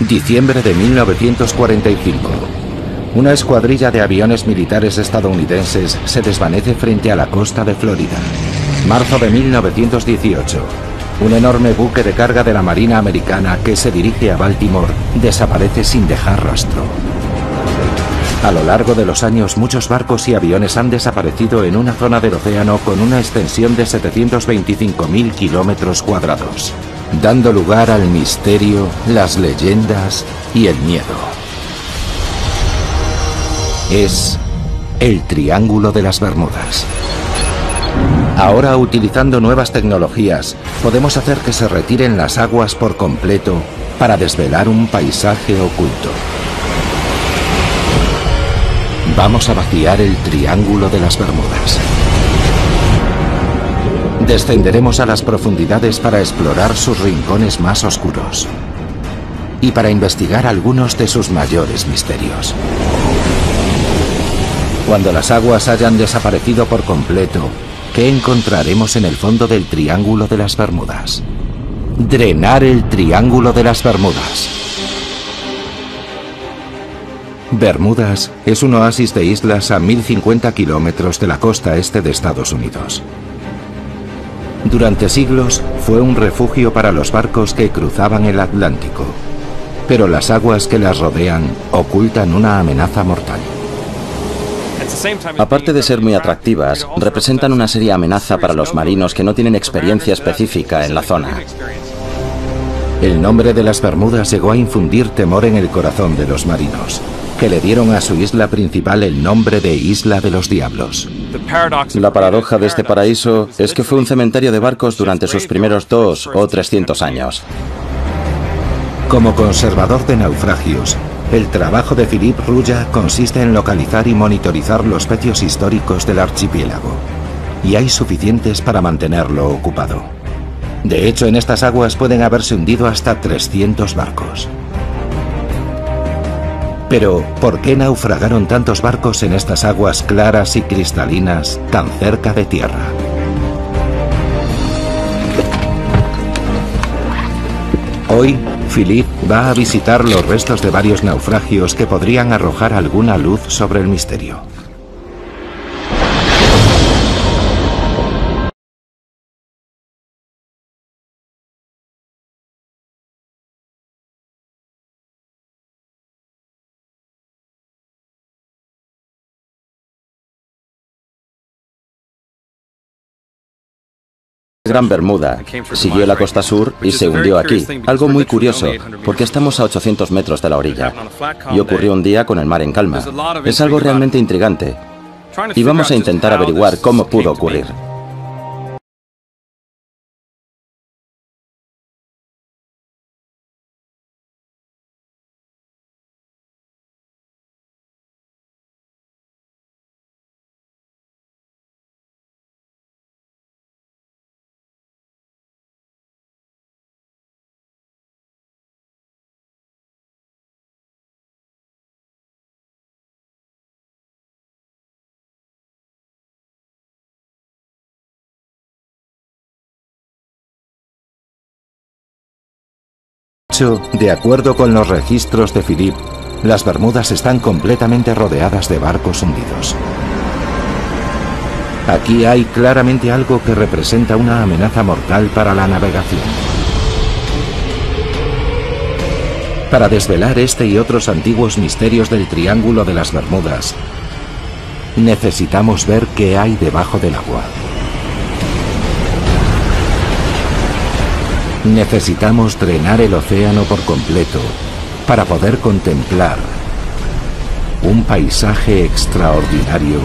Diciembre de 1945. Una escuadrilla de aviones militares estadounidenses se desvanece frente a la costa de Florida. Marzo de 1918. Un enorme buque de carga de la Marina Americana que se dirige a Baltimore desaparece sin dejar rastro. A lo largo de los años, muchos barcos y aviones han desaparecido en una zona del océano con una extensión de 725.000 kilómetros cuadrados, dando lugar al misterio, las leyendas y el miedo. Es el Triángulo de las Bermudas. Ahora, utilizando nuevas tecnologías, podemos hacer que se retiren las aguas por completo para desvelar un paisaje oculto. Vamos a vaciar el Triángulo de las Bermudas. Descenderemos a las profundidades para explorar sus rincones más oscuros y para investigar algunos de sus mayores misterios. Cuando las aguas hayan desaparecido por completo, ¿qué encontraremos en el fondo del Triángulo de las Bermudas? Drenar el Triángulo de las Bermudas. Bermudas es un oasis de islas a 1050 kilómetros de la costa este de Estados Unidos. Durante siglos fue un refugio para los barcos que cruzaban el Atlántico, pero las aguas que las rodean ocultan una amenaza mortal. Aparte de ser muy atractivas, representan una seria amenaza para los marinos que no tienen experiencia específica en la zona. El nombre de las Bermudas llegó a infundir temor en el corazón de los marinos, que le dieron a su isla principal el nombre de Isla de los Diablos. La paradoja de este paraíso es que fue un cementerio de barcos durante sus primeros 200 o 300 años. Como conservador de naufragios, el trabajo de Philippe Rouillat consiste en localizar y monitorizar los pecios históricos del archipiélago, y hay suficientes para mantenerlo ocupado. De hecho, en estas aguas pueden haberse hundido hasta 300 barcos. Pero, ¿por qué naufragaron tantos barcos en estas aguas claras y cristalinas tan cerca de tierra? Hoy, Philippe va a visitar los restos de varios naufragios que podrían arrojar alguna luz sobre el misterio. Gran Bermuda siguió la costa sur y se hundió aquí. Algo muy curioso, porque estamos a 800 metros de la orilla. Y ocurrió un día con el mar en calma. Es algo realmente intrigante. Y vamos a intentar averiguar cómo pudo ocurrir. De acuerdo con los registros de Philippe, las Bermudas están completamente rodeadas de barcos hundidos. Aquí hay claramente algo que representa una amenaza mortal para la navegación. Para desvelar este y otros antiguos misterios del Triángulo de las Bermudas, necesitamos ver qué hay debajo del agua. Necesitamos drenar el océano por completo para poder contemplar un paisaje extraordinario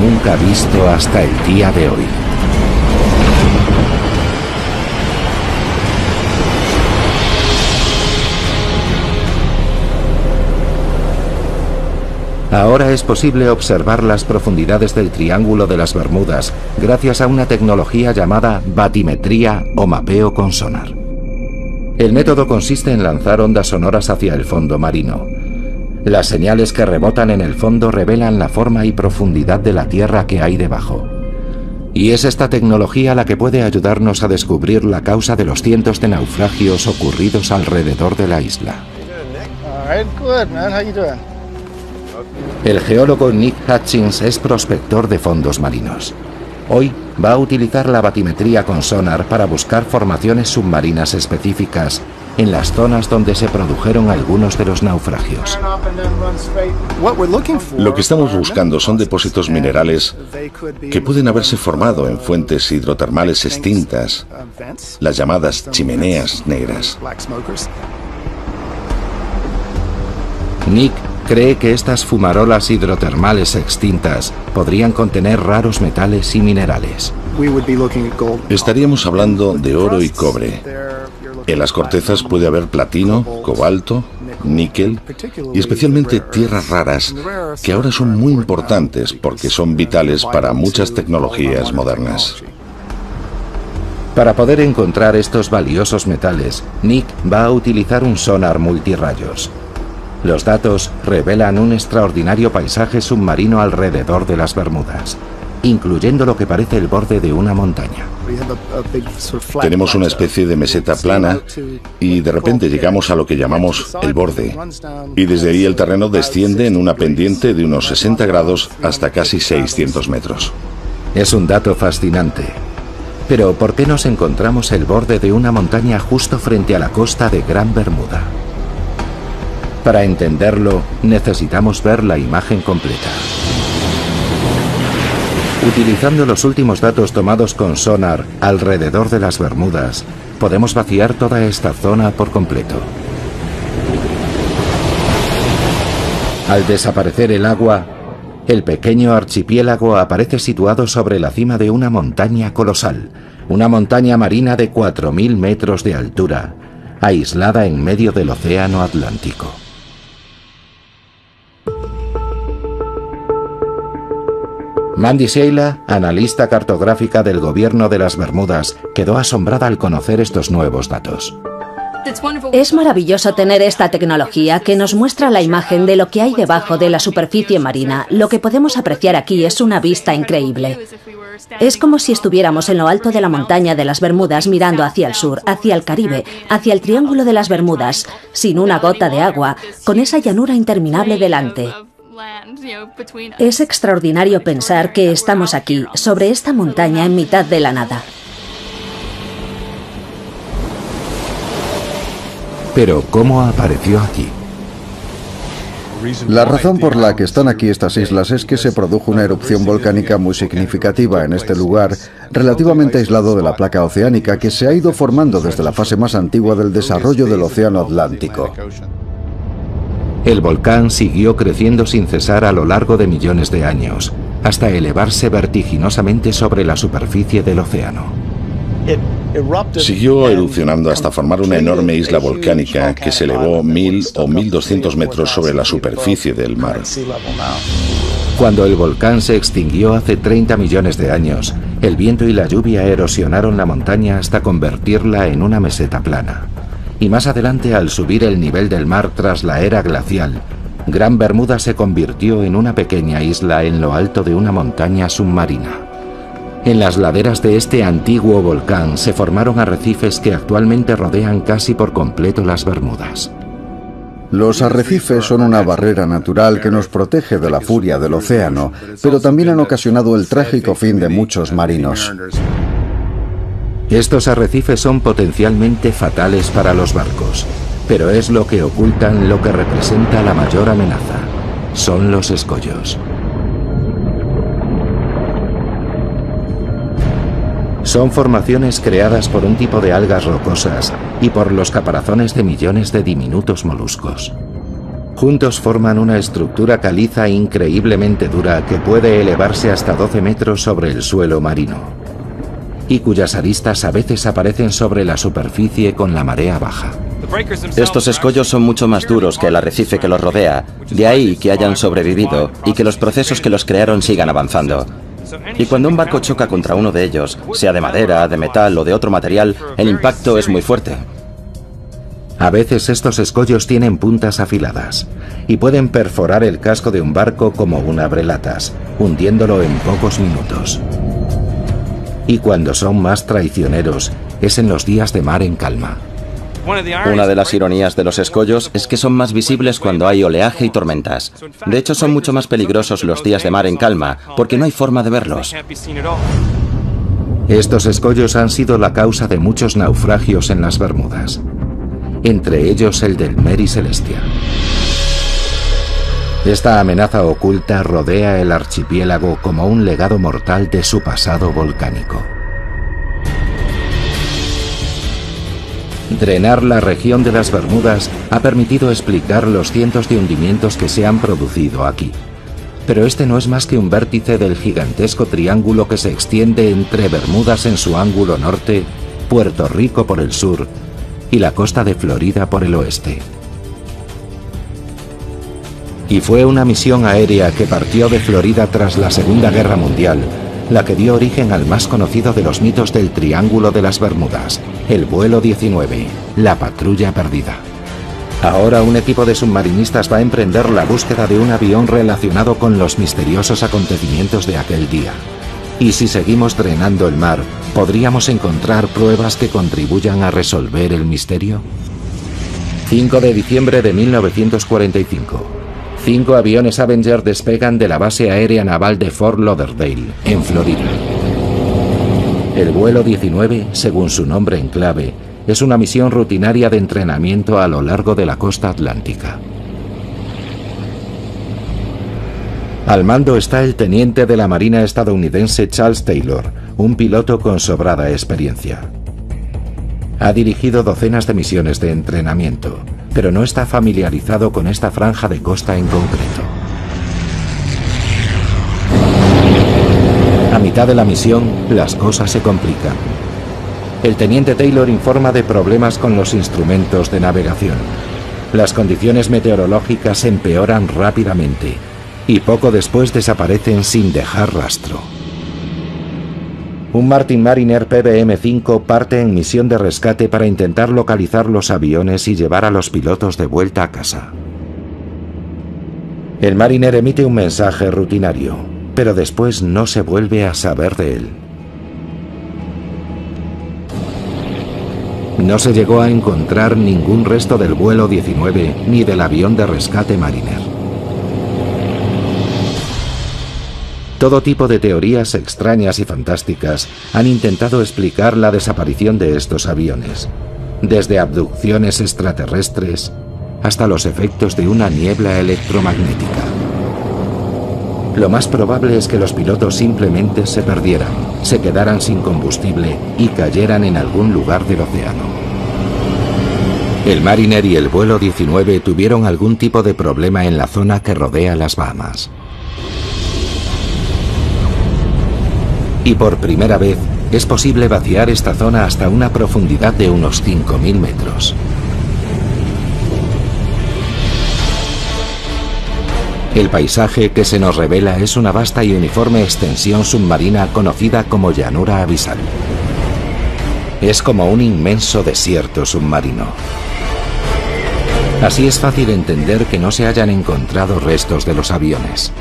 nunca visto hasta el día de hoy. Ahora es posible observar las profundidades del Triángulo de las Bermudas gracias a una tecnología llamada batimetría o mapeo con sonar. El método consiste en lanzar ondas sonoras hacia el fondo marino. Las señales que rebotan en el fondo revelan la forma y profundidad de la tierra que hay debajo. Y es esta tecnología la que puede ayudarnos a descubrir la causa de los cientos de naufragios ocurridos alrededor de la isla. El geólogo Nick Hutchins es prospector de fondos marinos. Hoy va a utilizar la batimetría con sonar para buscar formaciones submarinas específicas en las zonas donde se produjeron algunos de los naufragios. Lo que estamos buscando son depósitos minerales que pueden haberse formado en fuentes hidrotermales extintas, las llamadas chimeneas negras. Nick cree que estas fumarolas hidrotermales extintas podrían contener raros metales y minerales. Estaríamos hablando de oro y cobre. En las cortezas puede haber platino, cobalto, níquel y especialmente tierras raras que ahora son muy importantes porque son vitales para muchas tecnologías modernas. Para poder encontrar estos valiosos metales, Nick va a utilizar un sonar multirrayos. Los datos revelan un extraordinario paisaje submarino alrededor de las Bermudas, incluyendo lo que parece el borde de una montaña. Tenemos una especie de meseta plana y de repente llegamos a lo que llamamos el borde. Y desde ahí el terreno desciende en una pendiente de unos 60 grados hasta casi 600 metros. Es un dato fascinante. Pero ¿por qué nos encontramos el borde de una montaña justo frente a la costa de Gran Bermuda? Para entenderlo, necesitamos ver la imagen completa. Utilizando los últimos datos tomados con sonar alrededor de las Bermudas, podemos vaciar toda esta zona por completo. Al desaparecer el agua, el pequeño archipiélago aparece situado sobre la cima de una montaña colosal, una montaña marina de 4.000 metros de altura, aislada en medio del Océano Atlántico. Mandy Sheila, analista cartográfica del gobierno de las Bermudas, quedó asombrada al conocer estos nuevos datos. Es maravilloso tener esta tecnología que nos muestra la imagen de lo que hay debajo de la superficie marina. Lo que podemos apreciar aquí es una vista increíble. Es como si estuviéramos en lo alto de la montaña de las Bermudas mirando hacia el sur, hacia el Caribe, hacia el Triángulo de las Bermudas, sin una gota de agua, con esa llanura interminable delante. Es extraordinario pensar que estamos aquí, sobre esta montaña en mitad de la nada. Pero, ¿cómo apareció aquí? La razón por la que están aquí estas islas es que se produjo una erupción volcánica muy significativa en este lugar, relativamente aislado de la placa oceánica que se ha ido formando desde la fase más antigua del desarrollo del Océano Atlántico. El volcán siguió creciendo sin cesar a lo largo de millones de años, hasta elevarse vertiginosamente sobre la superficie del océano. Siguió erupcionando hasta formar una enorme isla volcánica que se elevó 1.000 o 1.200 metros sobre la superficie del mar. Cuando el volcán se extinguió hace 30 millones de años, el viento y la lluvia erosionaron la montaña hasta convertirla en una meseta plana. Y más adelante, al subir el nivel del mar tras la era glacial, Gran Bermuda se convirtió en una pequeña isla en lo alto de una montaña submarina. En las laderas de este antiguo volcán se formaron arrecifes que actualmente rodean casi por completo las Bermudas. Los arrecifes son una barrera natural que nos protege de la furia del océano, pero también han ocasionado el trágico fin de muchos marinos. Estos arrecifes son potencialmente fatales para los barcos, pero es lo que ocultan lo que representa la mayor amenaza. Son los escollos. Son formaciones creadas por un tipo de algas rocosas y por los caparazones de millones de diminutos moluscos. Juntos forman una estructura caliza increíblemente dura que puede elevarse hasta 12 metros sobre el suelo marino, y cuyas aristas a veces aparecen sobre la superficie con la marea baja. Estos escollos son mucho más duros que el arrecife que los rodea, de ahí que hayan sobrevivido y que los procesos que los crearon sigan avanzando. Y cuando un barco choca contra uno de ellos, sea de madera, de metal o de otro material, el impacto es muy fuerte. A veces estos escollos tienen puntas afiladas y pueden perforar el casco de un barco como un abrelatas, hundiéndolo en pocos minutos. Y cuando son más traicioneros es en los días de mar en calma. Una de las ironías de los escollos es que son más visibles cuando hay oleaje y tormentas. De hecho, son mucho más peligrosos los días de mar en calma, porque no hay forma de verlos. Estos escollos han sido la causa de muchos naufragios en las Bermudas, entre ellos el del Mary Celestia. Esta amenaza oculta rodea el archipiélago como un legado mortal de su pasado volcánico. Drenar la región de las Bermudas ha permitido explicar los cientos de hundimientos que se han producido aquí. Pero este no es más que un vértice del gigantesco triángulo que se extiende entre Bermudas en su ángulo norte, Puerto Rico por el sur y la costa de Florida por el oeste. Y fue una misión aérea que partió de Florida tras la Segunda Guerra Mundial, la que dio origen al más conocido de los mitos del Triángulo de las Bermudas, el vuelo 19, la patrulla perdida. Ahora un equipo de submarinistas va a emprender la búsqueda de un avión relacionado con los misteriosos acontecimientos de aquel día. Y si seguimos drenando el mar, ¿podríamos encontrar pruebas que contribuyan a resolver el misterio? 5 de diciembre de 1945. 5 aviones Avenger despegan de la base aérea naval de Fort Lauderdale, en Florida. El vuelo 19, según su nombre en clave, es una misión rutinaria de entrenamiento a lo largo de la costa atlántica. Al mando está el teniente de la Marina estadounidense Charles Taylor, un piloto con sobrada experiencia. Ha dirigido docenas de misiones de entrenamiento, pero no está familiarizado con esta franja de costa en concreto. A mitad de la misión, las cosas se complican. El teniente Taylor informa de problemas con los instrumentos de navegación. Las condiciones meteorológicas empeoran rápidamente y poco después desaparecen sin dejar rastro. Un Martin Mariner PBM-5 parte en misión de rescate para intentar localizar los aviones y llevar a los pilotos de vuelta a casa. El Mariner emite un mensaje rutinario, pero después no se vuelve a saber de él. No se llegó a encontrar ningún resto del vuelo 19 ni del avión de rescate Mariner. Todo tipo de teorías extrañas y fantásticas han intentado explicar la desaparición de estos aviones, desde abducciones extraterrestres hasta los efectos de una niebla electromagnética. Lo más probable es que los pilotos simplemente se perdieran, se quedaran sin combustible y cayeran en algún lugar del océano. El Mariner y el vuelo 19 tuvieron algún tipo de problema en la zona que rodea las Bahamas. Y por primera vez es posible vaciar esta zona hasta una profundidad de unos 5.000 metros. El paisaje que se nos revela es una vasta y uniforme extensión submarina conocida como llanura abisal. Es como un inmenso desierto submarino. Así es fácil entender que no se hayan encontrado restos de los aviones.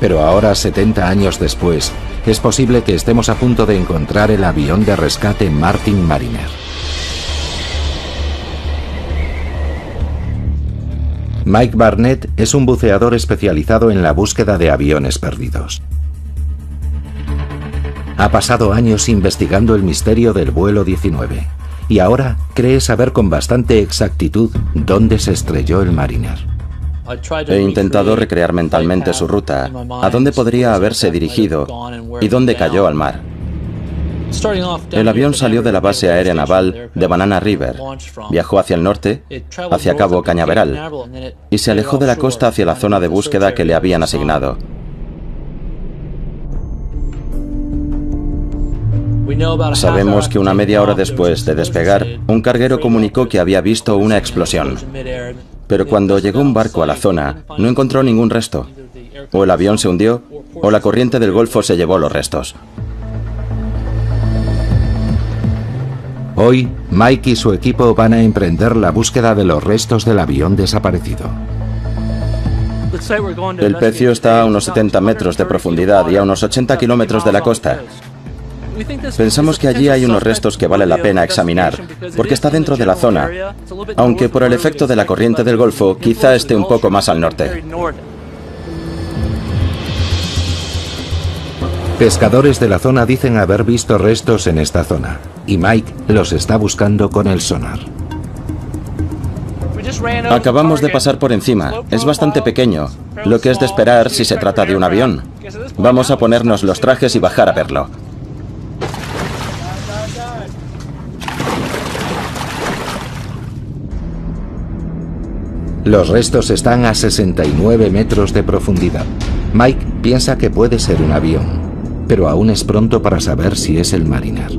Pero ahora, 70 años después, es posible que estemos a punto de encontrar el avión de rescate Martin Mariner. Mike Barnett es un buceador especializado en la búsqueda de aviones perdidos. Ha pasado años investigando el misterio del vuelo 19 y ahora cree saber con bastante exactitud dónde se estrelló el Mariner. He intentado recrear mentalmente su ruta, a dónde podría haberse dirigido y dónde cayó al mar. El avión salió de la base aérea naval de Banana River, viajó hacia el norte, hacia Cabo Cañaveral, y se alejó de la costa hacia la zona de búsqueda que le habían asignado. Sabemos que una media hora después de despegar, un carguero comunicó que había visto una explosión. Pero cuando llegó un barco a la zona, no encontró ningún resto. O el avión se hundió, o la corriente del Golfo se llevó los restos. Hoy, Mike y su equipo van a emprender la búsqueda de los restos del avión desaparecido. El pecio está a unos 70 metros de profundidad y a unos 80 kilómetros de la costa. Pensamos que allí hay unos restos que vale la pena examinar, porque está dentro de la zona, aunque por el efecto de la corriente del Golfo quizá esté un poco más al norte. Pescadores de la zona dicen haber visto restos en esta zona, y Mike los está buscando con el sonar. Acabamos de pasar por encima. Es bastante pequeño, lo que es de esperar si se trata de un avión. Vamos a ponernos los trajes y bajar a verlo. Los restos están a 69 metros de profundidad. Mike piensa que puede ser un avión, pero aún es pronto para saber si es el Mariner.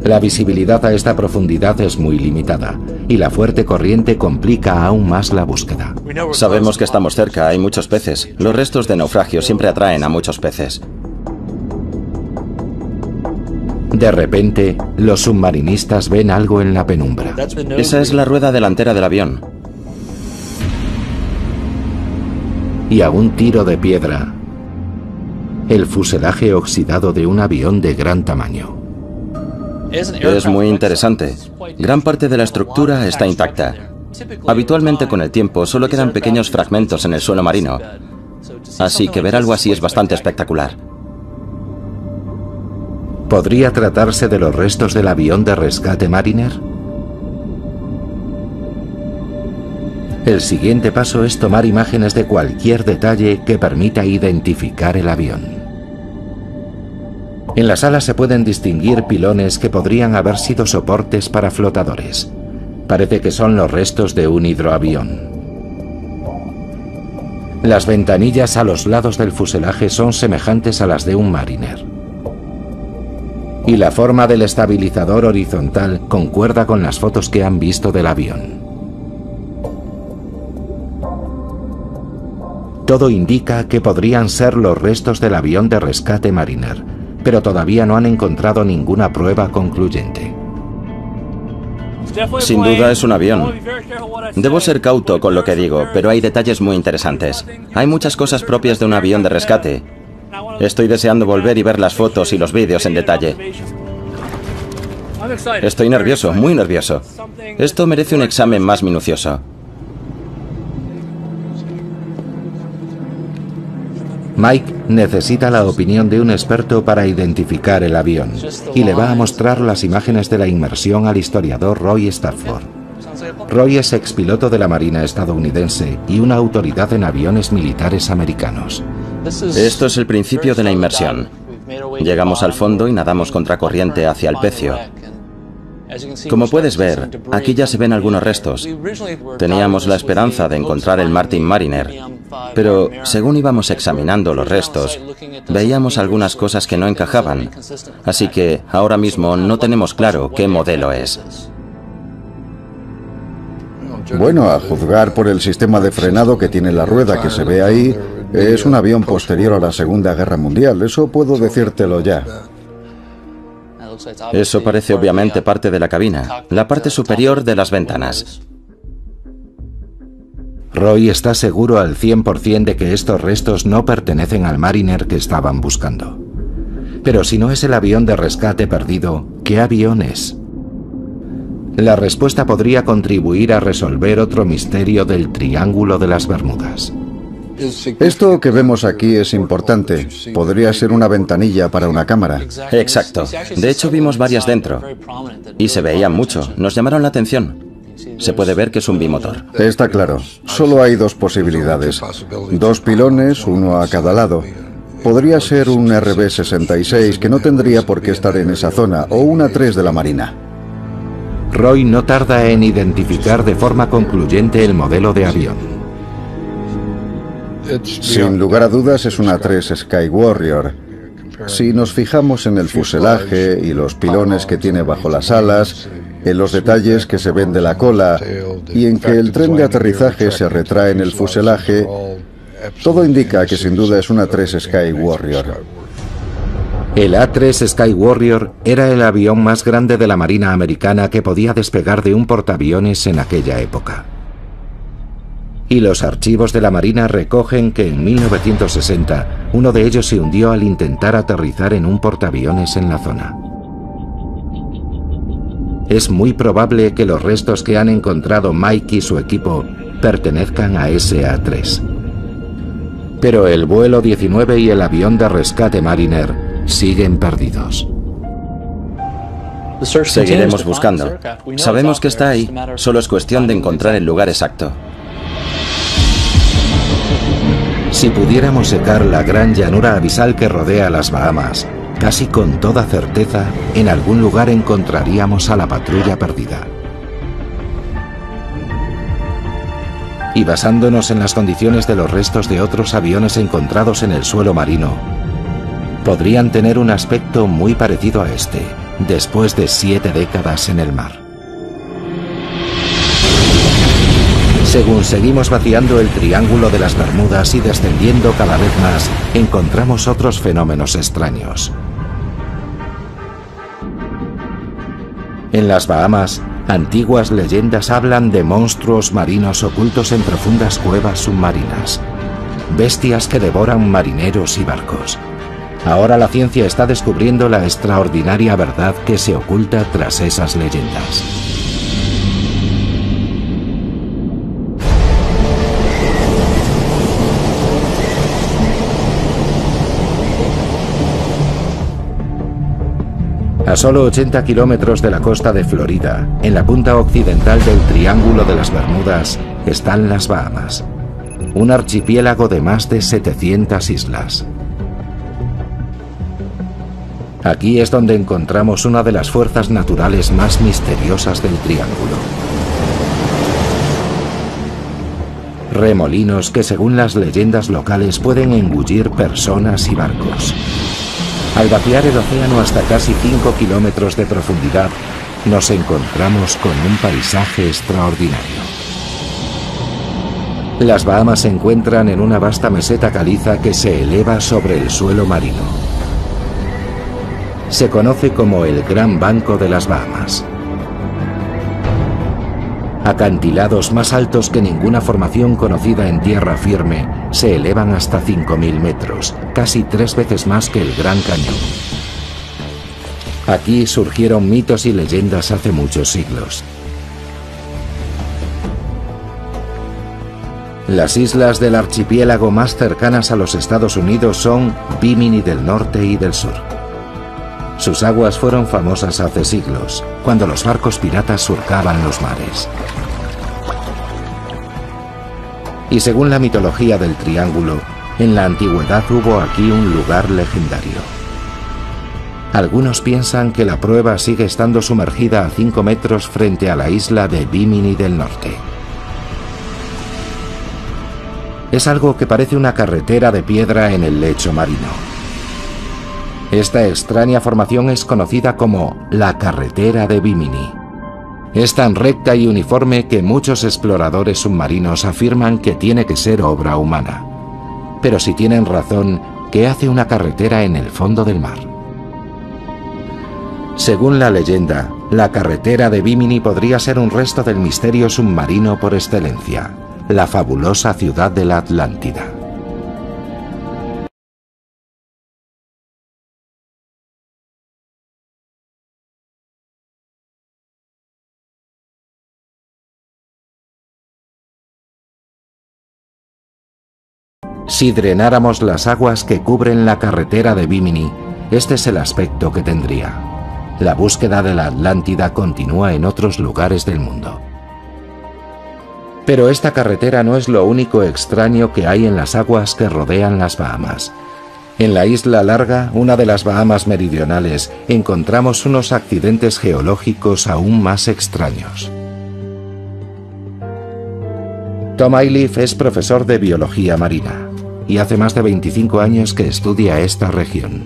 La visibilidad a esta profundidad es muy limitada, y la fuerte corriente complica aún más la búsqueda. Sabemos que estamos cerca, hay muchos peces. Los restos de naufragio siempre atraen a muchos peces. De repente, los submarinistas ven algo en la penumbra. Esa es la rueda delantera del avión. Y a un tiro de piedra, el fuselaje oxidado de un avión de gran tamaño. Es muy interesante. Gran parte de la estructura está intacta. Habitualmente con el tiempo solo quedan pequeños fragmentos en el suelo marino. Así que ver algo así es bastante espectacular. ¿Podría tratarse de los restos del avión de rescate Mariner? El siguiente paso es tomar imágenes de cualquier detalle que permita identificar el avión. En la sala se pueden distinguir pilones que podrían haber sido soportes para flotadores. Parece que son los restos de un hidroavión. Las ventanillas a los lados del fuselaje son semejantes a las de un Mariner. Y la forma del estabilizador horizontal concuerda con las fotos que han visto del avión. Todo indica que podrían ser los restos del avión de rescate Mariner, pero todavía no han encontrado ninguna prueba concluyente. Sin duda es un avión. Debo ser cauto con lo que digo, pero hay detalles muy interesantes. Hay muchas cosas propias de un avión de rescate. Estoy deseando volver y ver las fotos y los vídeos en detalle. Estoy nervioso, muy nervioso. Esto merece un examen más minucioso. Mike necesita la opinión de un experto para identificar el avión y le va a mostrar las imágenes de la inmersión al historiador Roy Stafford. Roy es expiloto de la Marina estadounidense y una autoridad en aviones militares americanos. Esto es el principio de la inmersión. Llegamos al fondo y nadamos contracorriente hacia el pecio. Como puedes ver, aquí ya se ven algunos restos. Teníamos la esperanza de encontrar el Martin Mariner, pero según íbamos examinando los restos, veíamos algunas cosas que no encajaban, así que ahora mismo no tenemos claro qué modelo es. Bueno, a juzgar por el sistema de frenado que tiene la rueda que se ve ahí, es un avión posterior a la Segunda Guerra Mundial, eso puedo decírtelo ya. Eso parece obviamente parte de la cabina, la parte superior de las ventanas. Roy está seguro al 100% de que estos restos no pertenecen al Mariner que estaban buscando. Pero si no es el avión de rescate perdido, ¿qué avión es? La respuesta podría contribuir a resolver otro misterio del Triángulo de las Bermudas. Esto que vemos aquí es importante. Podría ser una ventanilla para una cámara. Exacto. De hecho, vimos varias dentro. Y se veían mucho. Nos llamaron la atención. Se puede ver que es un bimotor. Está claro. Solo hay dos posibilidades. Dos pilones, uno a cada lado. Podría ser un RB-66 que no tendría por qué estar en esa zona, o una 3 de la Marina. Roy no tarda en identificar de forma concluyente el modelo de avión. Sin lugar a dudas es una 3 Sky Warrior. Si nos fijamos en el fuselaje y los pilones que tiene bajo las alas, en los detalles que se ven de la cola y en que el tren de aterrizaje se retrae en el fuselaje, todo indica que sin duda es una 3 Sky Warrior. El A-3 Sky Warrior era el avión más grande de la Marina americana que podía despegar de un portaaviones en aquella época. Y los archivos de la Marina recogen que en 1960 uno de ellos se hundió al intentar aterrizar en un portaaviones en la zona. Es muy probable que los restos que han encontrado Mike y su equipo pertenezcan a SA-3. Pero el vuelo 19 y el avión de rescate Mariner siguen perdidos. Seguiremos buscando. Sabemos que está ahí, solo es cuestión de encontrar el lugar exacto. Si pudiéramos secar la gran llanura abisal que rodea las Bahamas, casi con toda certeza, en algún lugar encontraríamos a la patrulla perdida. Y basándonos en las condiciones de los restos de otros aviones encontrados en el suelo marino, podrían tener un aspecto muy parecido a este, después de 7 décadas en el mar. Según seguimos vaciando el Triángulo de las Bermudas y descendiendo cada vez más, encontramos otros fenómenos extraños. En las Bahamas, antiguas leyendas hablan de monstruos marinos ocultos en profundas cuevas submarinas. Bestias que devoran marineros y barcos. Ahora la ciencia está descubriendo la extraordinaria verdad que se oculta tras esas leyendas. A solo 80 kilómetros de la costa de Florida, en la punta occidental del Triángulo de las Bermudas, están las Bahamas, un archipiélago de más de 700 islas. Aquí es donde encontramos una de las fuerzas naturales más misteriosas del Triángulo. Remolinos que, según las leyendas locales, pueden engullir personas y barcos. Al vaciar el océano hasta casi 5 kilómetros de profundidad, nos encontramos con un paisaje extraordinario. Las Bahamas se encuentran en una vasta meseta caliza que se eleva sobre el suelo marino. Se conoce como el Gran Banco de las Bahamas. Acantilados más altos que ninguna formación conocida en tierra firme se elevan hasta 5.000 metros, casi 3 veces más que el Gran Cañón. Aquí surgieron mitos y leyendas hace muchos siglos. Las islas del archipiélago más cercanas a los Estados Unidos son Bimini del norte y del sur. Sus aguas fueron famosas hace siglos, cuando los barcos piratas surcaban los mares. Y según la mitología del Triángulo, en la antigüedad hubo aquí un lugar legendario. Algunos piensan que la prueba sigue estando sumergida a 5 metros frente a la isla de Bimini del norte. Es algo que parece una carretera de piedra en el lecho marino. Esta extraña formación es conocida como la carretera de Bimini. Es tan recta y uniforme que muchos exploradores submarinos afirman que tiene que ser obra humana. Pero si tienen razón, ¿qué hace una carretera en el fondo del mar? Según la leyenda, la carretera de Bimini podría ser un resto del misterio submarino por excelencia, la fabulosa ciudad de la Atlántida. Si drenáramos las aguas que cubren la carretera de Bimini, este es el aspecto que tendría. La búsqueda de la Atlántida continúa en otros lugares del mundo. Pero esta carretera no es lo único extraño que hay en las aguas que rodean las Bahamas. En la Isla Larga, una de las Bahamas meridionales, encontramos unos accidentes geológicos aún más extraños. Tom Ayliffe es profesor de biología marina y hace más de 25 años que estudia esta región.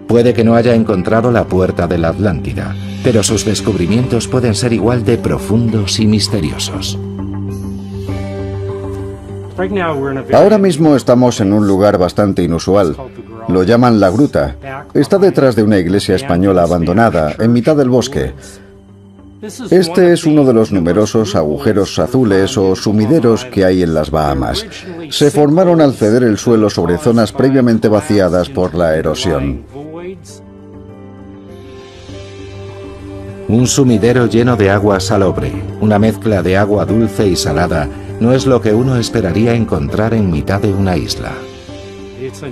Puede que no haya encontrado la puerta de la Atlántida, pero sus descubrimientos pueden ser igual de profundos y misteriosos. Ahora mismo estamos en un lugar bastante inusual. Lo llaman La Gruta. Está detrás de una iglesia española abandonada, en mitad del bosque. Este es uno de los numerosos agujeros azules o sumideros que hay en las Bahamas. Se formaron al ceder el suelo sobre zonas previamente vaciadas por la erosión. Un sumidero lleno de agua salobre, una mezcla de agua dulce y salada, no es lo que uno esperaría encontrar en mitad de una isla.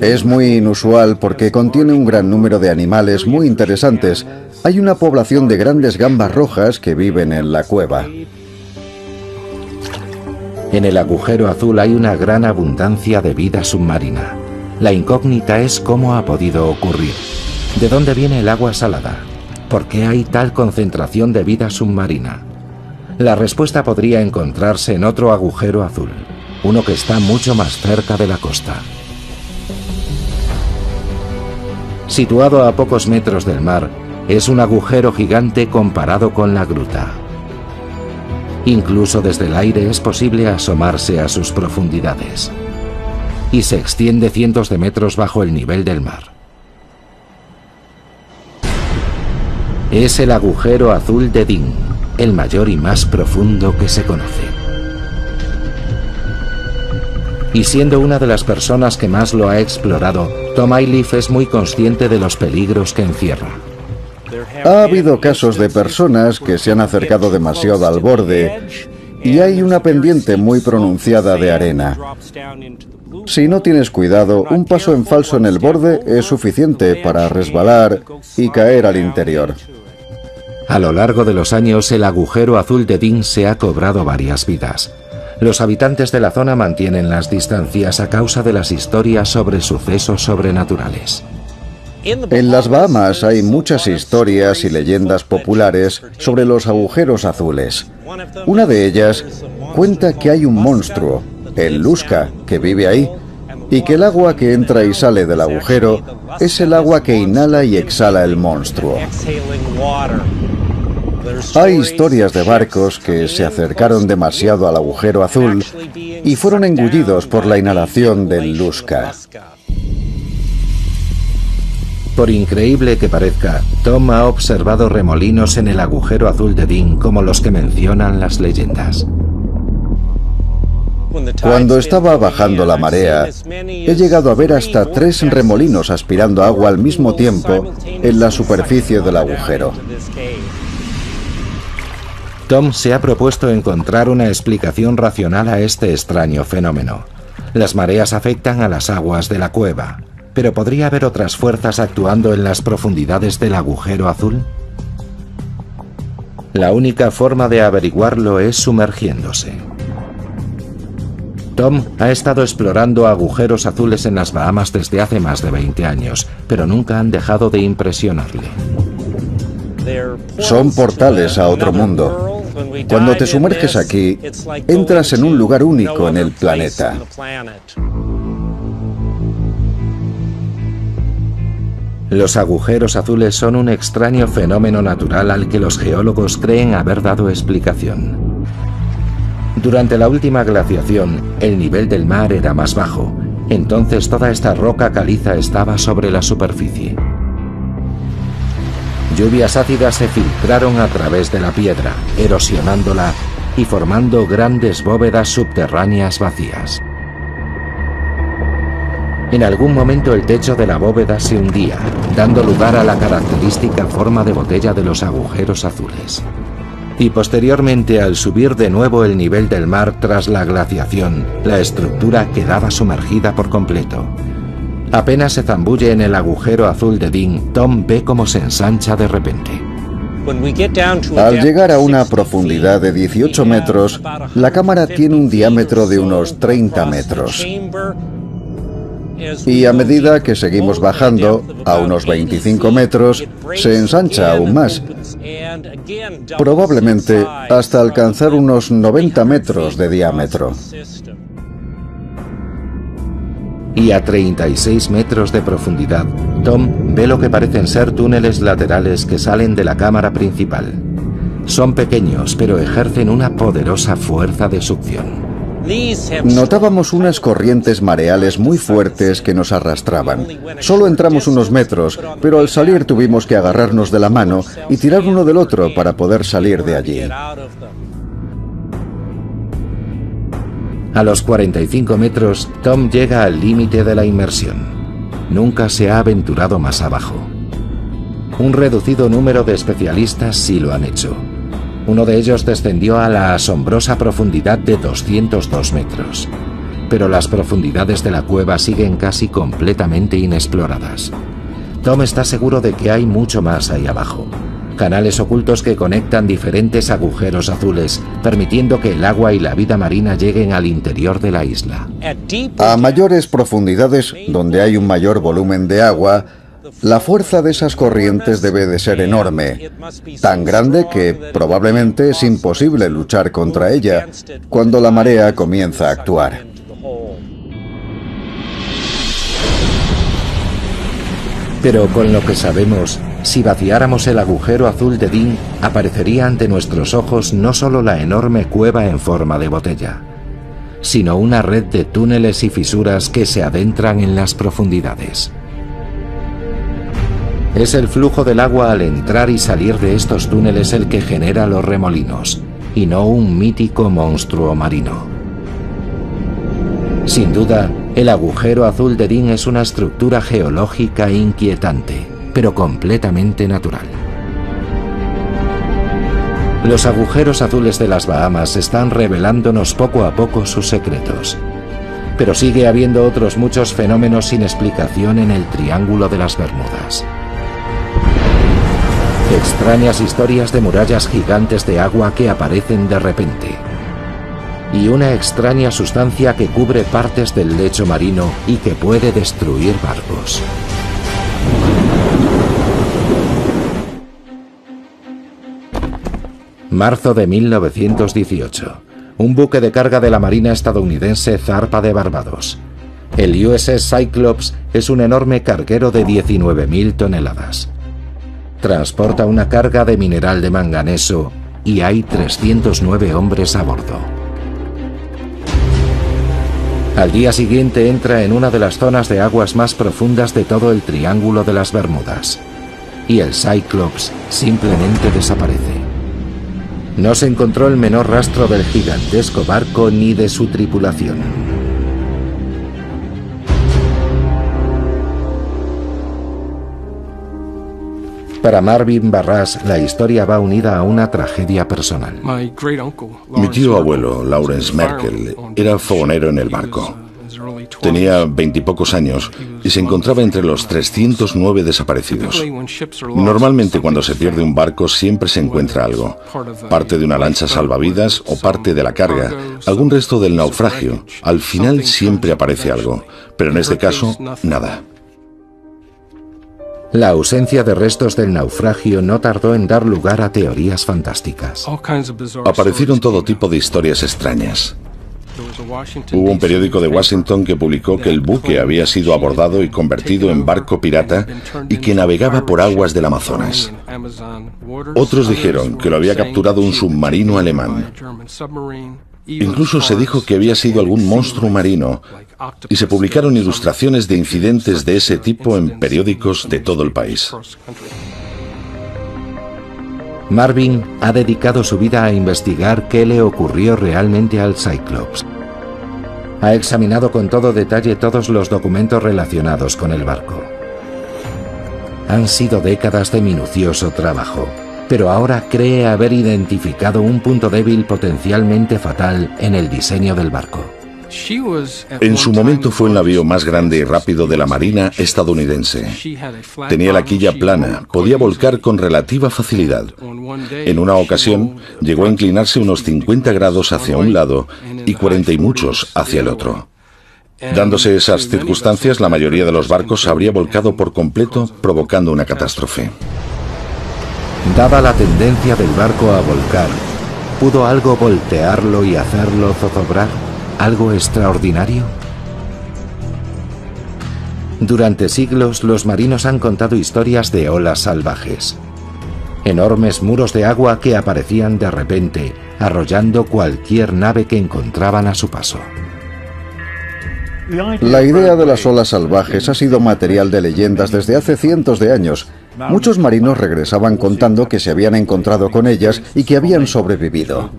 Es muy inusual porque contiene un gran número de animales muy interesantes. Hay una población de grandes gambas rojas que viven en la cueva. En el agujero azul hay una gran abundancia de vida submarina. La incógnita es cómo ha podido ocurrir. ¿De dónde viene el agua salada? ¿Por qué hay tal concentración de vida submarina? La respuesta podría encontrarse en otro agujero azul, uno que está mucho más cerca de la costa. Situado a pocos metros del mar, es un agujero gigante comparado con la gruta. Incluso desde el aire es posible asomarse a sus profundidades. Y se extiende cientos de metros bajo el nivel del mar. Es el agujero azul de Dean, el mayor y más profundo que se conoce. Y siendo una de las personas que más lo ha explorado, Tom Ayliff es muy consciente de los peligros que encierra. Ha habido casos de personas que se han acercado demasiado al borde y hay una pendiente muy pronunciada de arena. Si no tienes cuidado, un paso en falso en el borde es suficiente para resbalar y caer al interior. A lo largo de los años, el agujero azul de Dean se ha cobrado varias vidas. Los habitantes de la zona mantienen las distancias a causa de las historias sobre sucesos sobrenaturales. En las Bahamas hay muchas historias y leyendas populares sobre los agujeros azules. Una de ellas cuenta que hay un monstruo, el Lusca, que vive ahí, y que el agua que entra y sale del agujero es el agua que inhala y exhala el monstruo. Hay historias de barcos que se acercaron demasiado al agujero azul y fueron engullidos por la inhalación del Lusca. Por increíble que parezca, Tom ha observado remolinos en el agujero azul de Dean como los que mencionan las leyendas. Cuando estaba bajando la marea, he llegado a ver hasta 3 remolinos aspirando agua al mismo tiempo en la superficie del agujero. Tom se ha propuesto encontrar una explicación racional a este extraño fenómeno. Las mareas afectan a las aguas de la cueva, pero ¿podría haber otras fuerzas actuando en las profundidades del agujero azul? La única forma de averiguarlo es sumergiéndose. Tom ha estado explorando agujeros azules en las Bahamas desde hace más de 20 años, pero nunca han dejado de impresionarle. Son portales a otro mundo. Cuando te sumerges aquí, entras en un lugar único en el planeta. Los agujeros azules son un extraño fenómeno natural al que los geólogos creen haber dado explicación. Durante la última glaciación, el nivel del mar era más bajo. Entonces toda esta roca caliza estaba sobre la superficie. Lluvias ácidas se filtraron a través de la piedra, erosionándola y formando grandes bóvedas subterráneas vacías. En algún momento el techo de la bóveda se hundía, dando lugar a la característica forma de botella de los agujeros azules. Y posteriormente, al subir de nuevo el nivel del mar tras la glaciación, la estructura quedaba sumergida por completo. Apenas se zambulle en el agujero azul de Dean, Tom ve cómo se ensancha de repente. Al llegar a una profundidad de 18 metros, la cámara tiene un diámetro de unos 30 metros. Y a medida que seguimos bajando, a unos 25 metros, se ensancha aún más, probablemente hasta alcanzar unos 90 metros de diámetro. Y a 36 metros de profundidad, Tom ve lo que parecen ser túneles laterales que salen de la cámara principal. Son pequeños, pero ejercen una poderosa fuerza de succión. Notábamos unas corrientes mareales muy fuertes que nos arrastraban. Solo entramos unos metros, pero al salir tuvimos que agarrarnos de la mano y tirar uno del otro para poder salir de allí. A los 45 metros, Tom llega al límite de la inmersión. Nunca se ha aventurado más abajo. Un reducido número de especialistas sí lo han hecho. Uno de ellos descendió a la asombrosa profundidad de 202 metros. Pero las profundidades de la cueva siguen casi completamente inexploradas. Tom está seguro de que hay mucho más ahí abajo. Canales ocultos que conectan diferentes agujeros azules, permitiendo que el agua y la vida marina lleguen al interior de la isla. A mayores profundidades, donde hay un mayor volumen de agua, la fuerza de esas corrientes debe de ser enorme, tan grande que probablemente es imposible luchar contra ella cuando la marea comienza a actuar. Pero con lo que sabemos, si vaciáramos el agujero azul de Dean, aparecería ante nuestros ojos no solo la enorme cueva en forma de botella, sino una red de túneles y fisuras que se adentran en las profundidades. Es el flujo del agua al entrar y salir de estos túneles el que genera los remolinos, y no un mítico monstruo marino. Sin duda, el agujero azul de Dean es una estructura geológica inquietante, pero completamente natural. Los agujeros azules de las Bahamas están revelándonos poco a poco sus secretos. Pero sigue habiendo otros muchos fenómenos sin explicación en el Triángulo de las Bermudas. Extrañas historias de murallas gigantes de agua que aparecen de repente. Y una extraña sustancia que cubre partes del lecho marino y que puede destruir barcos. Marzo de 1918. Un buque de carga de la Marina estadounidense zarpa de Barbados. El USS Cyclops es un enorme carguero de 19.000 toneladas. Transporta una carga de mineral de manganeso y hay 309 hombres a bordo. Al día siguiente entra en una de las zonas de aguas más profundas de todo el Triángulo de las Bermudas. Y el Cyclops simplemente desaparece. No se encontró el menor rastro del gigantesco barco ni de su tripulación. Para Marvin Barras, la historia va unida a una tragedia personal. Mi tío abuelo, Lawrence Merkel, era fogonero en el barco. Tenía 20 y pocos años y se encontraba entre los 309 desaparecidos. Normalmente cuando se pierde un barco siempre se encuentra algo. Parte de una lancha salvavidas o parte de la carga, algún resto del naufragio. Al final siempre aparece algo, pero en este caso, nada. La ausencia de restos del naufragio no tardó en dar lugar a teorías fantásticas. Aparecieron todo tipo de historias extrañas. Hubo un periódico de Washington que publicó que el buque había sido abordado y convertido en barco pirata y que navegaba por aguas del Amazonas. Otros dijeron que lo había capturado un submarino alemán. Incluso se dijo que había sido algún monstruo marino y se publicaron ilustraciones de incidentes de ese tipo en periódicos de todo el país. Marvin ha dedicado su vida a investigar qué le ocurrió realmente al Cyclops. Ha examinado con todo detalle todos los documentos relacionados con el barco. Han sido décadas de minucioso trabajo, pero ahora cree haber identificado un punto débil potencialmente fatal en el diseño del barco. En su momento fue el navío más grande y rápido de la Marina estadounidense. Tenía la quilla plana, podía volcar con relativa facilidad. En una ocasión llegó a inclinarse unos 50 grados hacia un lado y 40 y muchos hacia el otro. Dándose esas circunstancias, la mayoría de los barcos habría volcado por completo, provocando una catástrofe. Dada la tendencia del barco a volcar, ¿pudo algo voltearlo y hacerlo zozobrar? ¿Algo extraordinario? Durante siglos, los marinos han contado historias de olas salvajes. Enormes muros de agua que aparecían de repente, arrollando cualquier nave que encontraban a su paso. La idea de las olas salvajes ha sido material de leyendas desde hace cientos de años. Muchos marinos regresaban contando que se habían encontrado con ellas y que habían sobrevivido.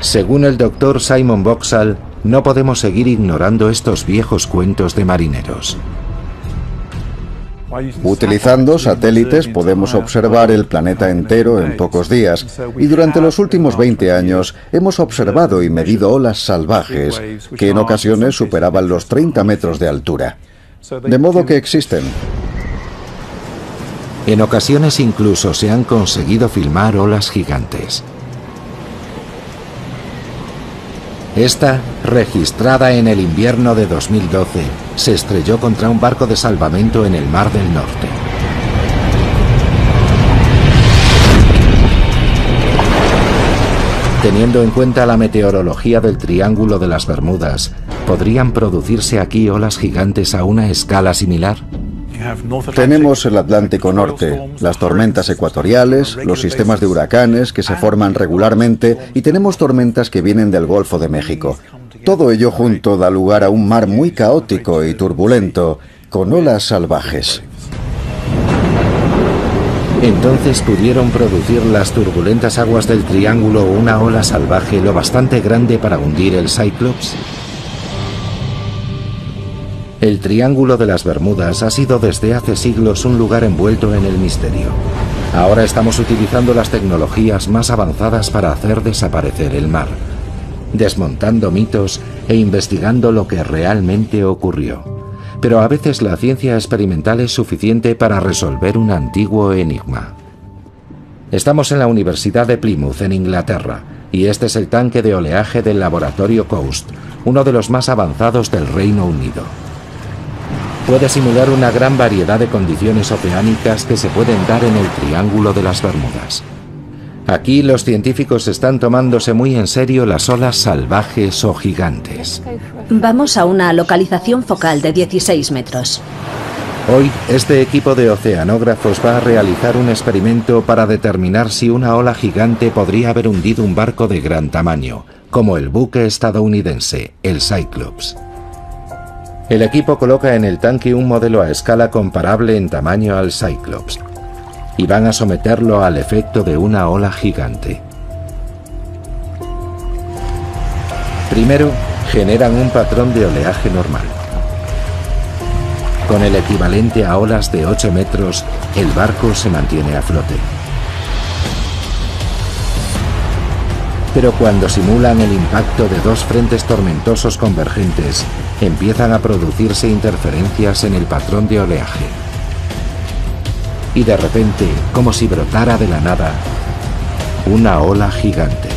Según el doctor Simon Boxall, no podemos seguir ignorando estos viejos cuentos de marineros. Utilizando satélites podemos observar el planeta entero en pocos días, y durante los últimos 20 años hemos observado y medido olas salvajes que en ocasiones superaban los 30 metros de altura. De modo que existen. En ocasiones incluso se han conseguido filmar olas gigantes. Esta, registrada en el invierno de 2012, se estrelló contra un barco de salvamento en el Mar del Norte. Teniendo en cuenta la meteorología del Triángulo de las Bermudas, ¿podrían producirse aquí olas gigantes a una escala similar? Tenemos el Atlántico Norte, las tormentas ecuatoriales, los sistemas de huracanes que se forman regularmente y tenemos tormentas que vienen del Golfo de México. Todo ello junto da lugar a un mar muy caótico y turbulento, con olas salvajes. Entonces, ¿pudieron producir las turbulentas aguas del Triángulo una ola salvaje lo bastante grande para hundir el Cyclops? El Triángulo de las Bermudas ha sido desde hace siglos un lugar envuelto en el misterio. Ahora estamos utilizando las tecnologías más avanzadas para hacer desaparecer el mar, desmontando mitos e investigando lo que realmente ocurrió. Pero a veces la ciencia experimental es suficiente para resolver un antiguo enigma. Estamos en la Universidad de Plymouth, en Inglaterra, y este es el tanque de oleaje del laboratorio Coast, uno de los más avanzados del Reino Unido. Puede simular una gran variedad de condiciones oceánicas que se pueden dar en el Triángulo de las Bermudas. Aquí los científicos están tomándose muy en serio las olas salvajes o gigantes. Vamos a una localización focal de 16 metros. Hoy, este equipo de oceanógrafos va a realizar un experimento para determinar si una ola gigante podría haber hundido un barco de gran tamaño, como el buque estadounidense, el Cyclops. El equipo coloca en el tanque un modelo a escala comparable en tamaño al Cyclops y van a someterlo al efecto de una ola gigante. Primero, generan un patrón de oleaje normal. Con el equivalente a olas de 8 metros, el barco se mantiene a flote. Pero cuando simulan el impacto de dos frentes tormentosos convergentes, empiezan a producirse interferencias en el patrón de oleaje. Y de repente, como si brotara de la nada, una ola gigante.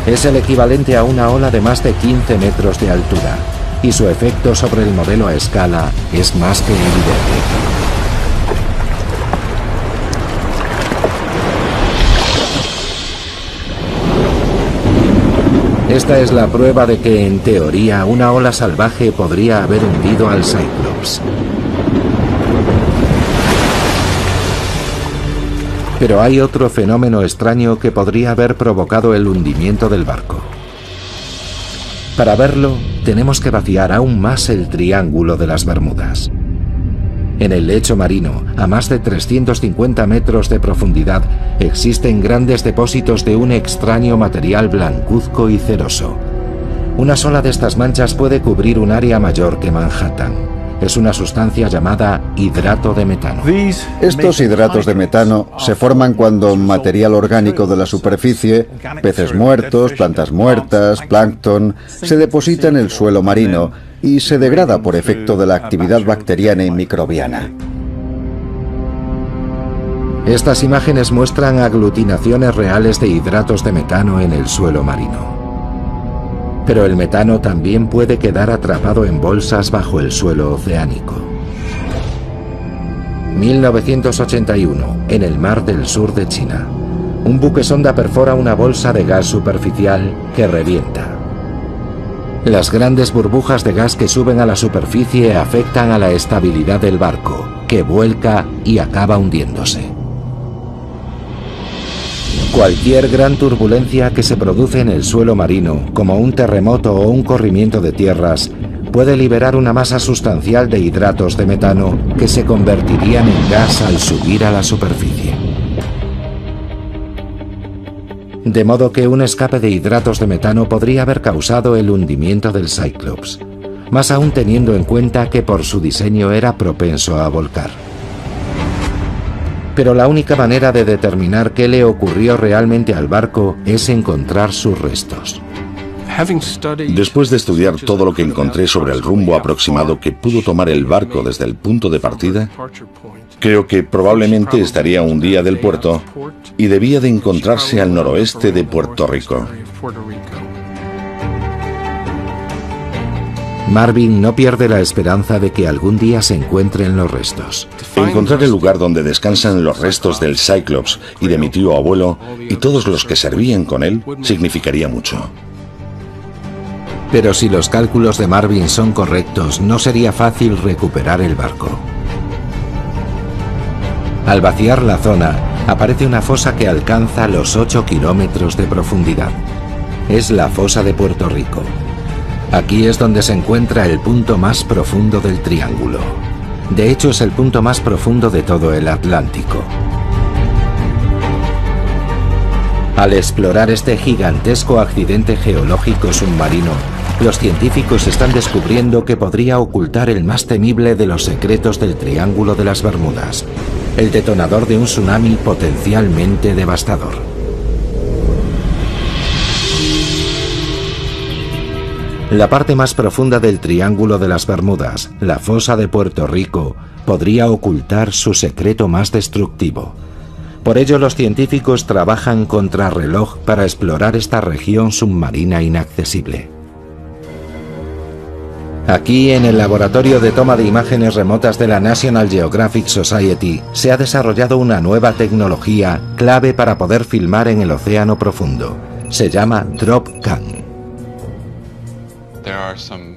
Es el equivalente a una ola de más de 15 metros de altura, y su efecto sobre el modelo a escala es más que evidente. Esta es la prueba de que, en teoría, una ola salvaje podría haber hundido al Cyclops. Pero hay otro fenómeno extraño que podría haber provocado el hundimiento del barco. Para verlo, tenemos que vaciar aún más el Triángulo de las Bermudas. En el lecho marino, a más de 350 metros de profundidad, existen grandes depósitos de un extraño material blancuzco y ceroso. Una sola de estas manchas puede cubrir un área mayor que Manhattan. Es una sustancia llamada hidrato de metano. Estos hidratos de metano se forman cuando material orgánico de la superficie, peces muertos, plantas muertas, plancton, se deposita en el suelo marino y se degrada por efecto de la actividad bacteriana y microbiana. Estas imágenes muestran aglutinaciones reales de hidratos de metano en el suelo marino. Pero el metano también puede quedar atrapado en bolsas bajo el suelo oceánico. 1981, en el mar del sur de China. Un buque sonda perfora una bolsa de gas superficial que revienta. Las grandes burbujas de gas que suben a la superficie afectan a la estabilidad del barco, que vuelca y acaba hundiéndose. Cualquier gran turbulencia que se produce en el suelo marino, como un terremoto o un corrimiento de tierras, puede liberar una masa sustancial de hidratos de metano que se convertirían en gas al subir a la superficie. De modo que un escape de hidratos de metano podría haber causado el hundimiento del Cyclops, más aún teniendo en cuenta que por su diseño era propenso a volcar. Pero la única manera de determinar qué le ocurrió realmente al barco es encontrar sus restos. Después de estudiar todo lo que encontré sobre el rumbo aproximado que pudo tomar el barco desde el punto de partida, creo que probablemente estaría un día del puerto y debía de encontrarse al noroeste de Puerto Rico. Marvin no pierde la esperanza de que algún día se encuentren los restos. Encontrar el lugar donde descansan los restos del Cyclops y de mi tío abuelo y todos los que servían con él significaría mucho. Pero si los cálculos de Marvin son correctos, no sería fácil recuperar el barco. Al vaciar la zona, aparece una fosa que alcanza los 8 kilómetros de profundidad. Es la fosa de Puerto Rico. Aquí es donde se encuentra el punto más profundo del triángulo. De hecho, es el punto más profundo de todo el Atlántico. Al explorar este gigantesco accidente geológico submarino, los científicos están descubriendo que podría ocultar el más temible de los secretos del Triángulo de las Bermudas, el detonador de un tsunami potencialmente devastador. La parte más profunda del Triángulo de las Bermudas, la fosa de Puerto Rico, podría ocultar su secreto más destructivo. Por ello, los científicos trabajan contrarreloj para explorar esta región submarina inaccesible. Aquí, en el laboratorio de toma de imágenes remotas de la National Geographic Society, se ha desarrollado una nueva tecnología clave para poder filmar en el océano profundo. Se llama DropCam.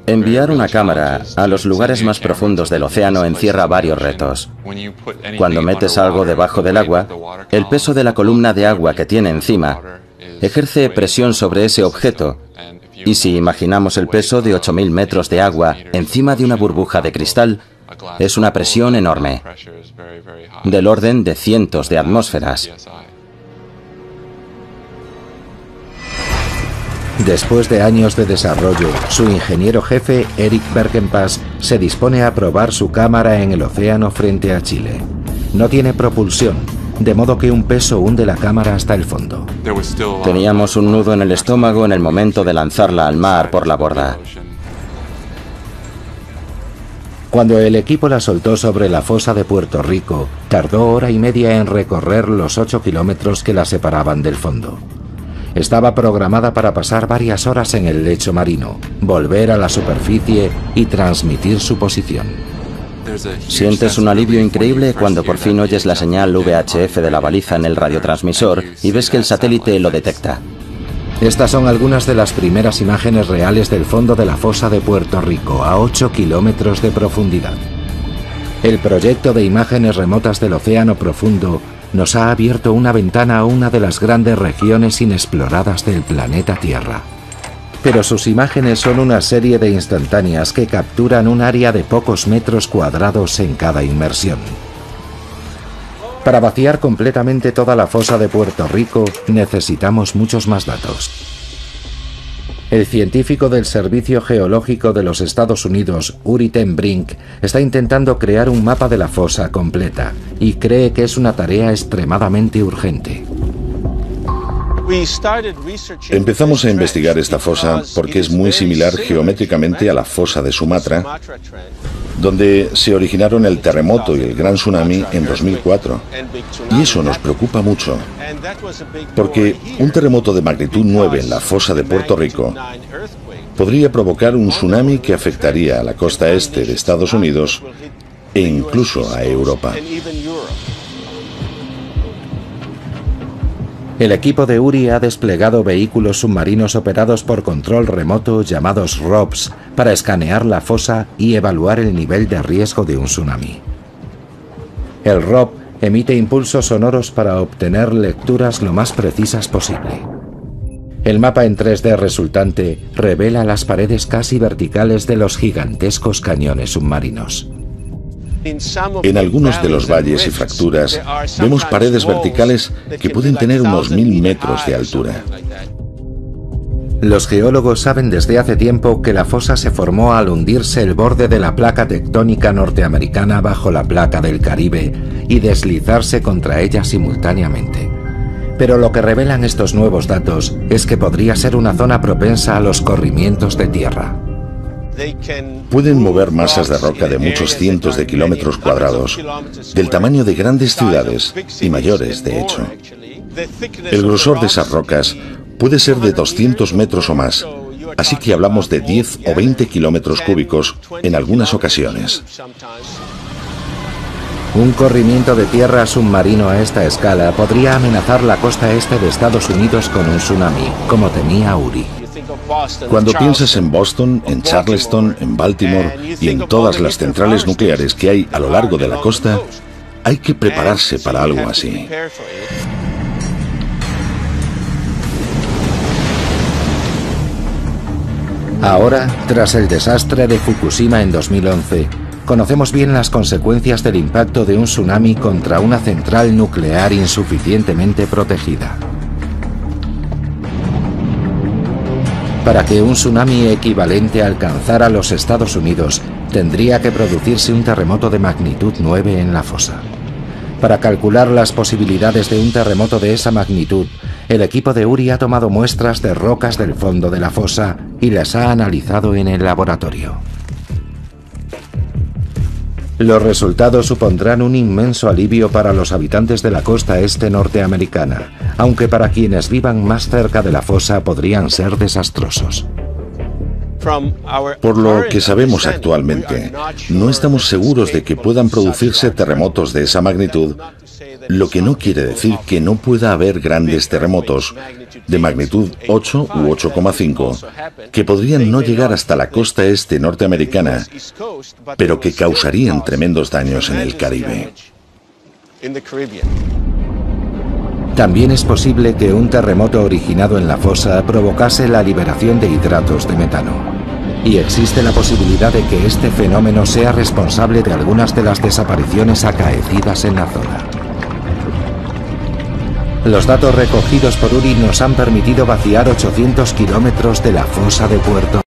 Enviar una cámara a los lugares más profundos del océano encierra varios retos. Cuando metes algo debajo del agua, el peso de la columna de agua que tiene encima ejerce presión sobre ese objeto. Y si imaginamos el peso de 8.000 metros de agua encima de una burbuja de cristal, es una presión enorme, del orden de cientos de atmósferas. Después de años de desarrollo, su ingeniero jefe, Eric Bergenpass, se dispone a probar su cámara en el océano frente a Chile. No tiene propulsión, de modo que un peso hunde la cámara hasta el fondo. Teníamos un nudo en el estómago en el momento de lanzarla al mar por la borda. Cuando el equipo la soltó sobre la fosa de Puerto Rico, tardó 1 hora y media en recorrer los 8 kilómetros que la separaban del fondo. Estaba programada para pasar varias horas en el lecho marino, volver a la superficie y transmitir su posición. Sientes un alivio increíble cuando por fin oyes la señal VHF de la baliza en el radiotransmisor y ves que el satélite lo detecta. Estas son algunas de las primeras imágenes reales del fondo de la fosa de Puerto Rico, a 8 kilómetros de profundidad. El proyecto de imágenes remotas del océano profundo nos ha abierto una ventana a una de las grandes regiones inexploradas del planeta Tierra. Pero sus imágenes son una serie de instantáneas que capturan un área de pocos metros cuadrados en cada inmersión. Para vaciar completamente toda la fosa de Puerto Rico necesitamos muchos más datos. El científico del Servicio Geológico de los Estados Unidos, Uri ten Brink, está intentando crear un mapa de la fosa completa y cree que es una tarea extremadamente urgente. Empezamos a investigar esta fosa porque es muy similar geométricamente a la fosa de Sumatra, donde se originaron el terremoto y el gran tsunami en 2004. Y eso nos preocupa mucho, porque un terremoto de magnitud 9 en la fosa de Puerto Rico podría provocar un tsunami que afectaría a la costa este de Estados Unidos e incluso a Europa. El equipo de Uri ha desplegado vehículos submarinos operados por control remoto llamados ROVs para escanear la fosa y evaluar el nivel de riesgo de un tsunami. El ROV Emite impulsos sonoros para obtener lecturas lo más precisas posible. El mapa en 3D resultante revela las paredes casi verticales de los gigantescos cañones submarinos. En algunos de los valles y fracturas vemos paredes verticales que pueden tener unos 1000 metros de altura. Los geólogos saben desde hace tiempo que la fosa se formó al hundirse el borde de la placa tectónica norteamericana bajo la placa del Caribe y deslizarse contra ella simultáneamente. Pero lo que revelan estos nuevos datos es que podría ser una zona propensa a los corrimientos de tierra. Pueden mover masas de roca de muchos cientos de kilómetros cuadrados, del tamaño de grandes ciudades y mayores, de hecho. El grosor de esas rocas puede ser de 200 metros o más, así que hablamos de 10 o 20 kilómetros cúbicos en algunas ocasiones. Un corrimiento de tierra submarino a esta escala podría amenazar la costa este de Estados Unidos con un tsunami, como temía Uri. Cuando piensas en Boston, en Charleston, en Baltimore y en todas las centrales nucleares que hay a lo largo de la costa, hay que prepararse para algo así. Ahora, tras el desastre de Fukushima en 2011, conocemos bien las consecuencias del impacto de un tsunami contra una central nuclear insuficientemente protegida. Para que un tsunami equivalente alcanzara los Estados Unidos, tendría que producirse un terremoto de magnitud 9 en la fosa. Para calcular las posibilidades de un terremoto de esa magnitud, el equipo de Uri ha tomado muestras de rocas del fondo de la fosa y las ha analizado en el laboratorio. Los resultados supondrán un inmenso alivio para los habitantes de la costa este norteamericana, aunque para quienes vivan más cerca de la fosa podrían ser desastrosos. Por lo que sabemos actualmente, no estamos seguros de que puedan producirse terremotos de esa magnitud, lo que no quiere decir que no pueda haber grandes terremotos de magnitud 8 u 8,5 que podrían no llegar hasta la costa este norteamericana, pero que causarían tremendos daños en el Caribe. También es posible que un terremoto originado en la fosa provocase la liberación de hidratos de metano. Y existe la posibilidad de que este fenómeno sea responsable de algunas de las desapariciones acaecidas en la zona. Los datos recogidos por Uri nos han permitido vaciar 800 kilómetros de la fosa de Puerto.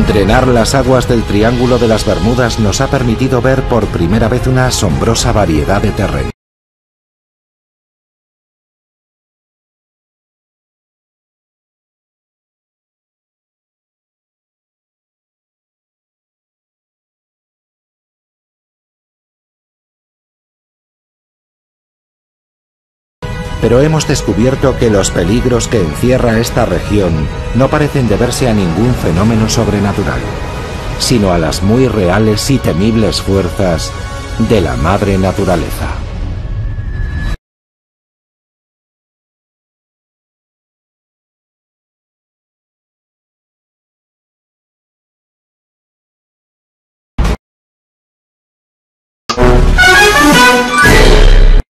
Drenar las aguas del Triángulo de las Bermudas nos ha permitido ver por primera vez una asombrosa variedad de terrenos. Pero hemos descubierto que los peligros que encierra esta región no parecen deberse a ningún fenómeno sobrenatural, sino a las muy reales y temibles fuerzas de la madre naturaleza.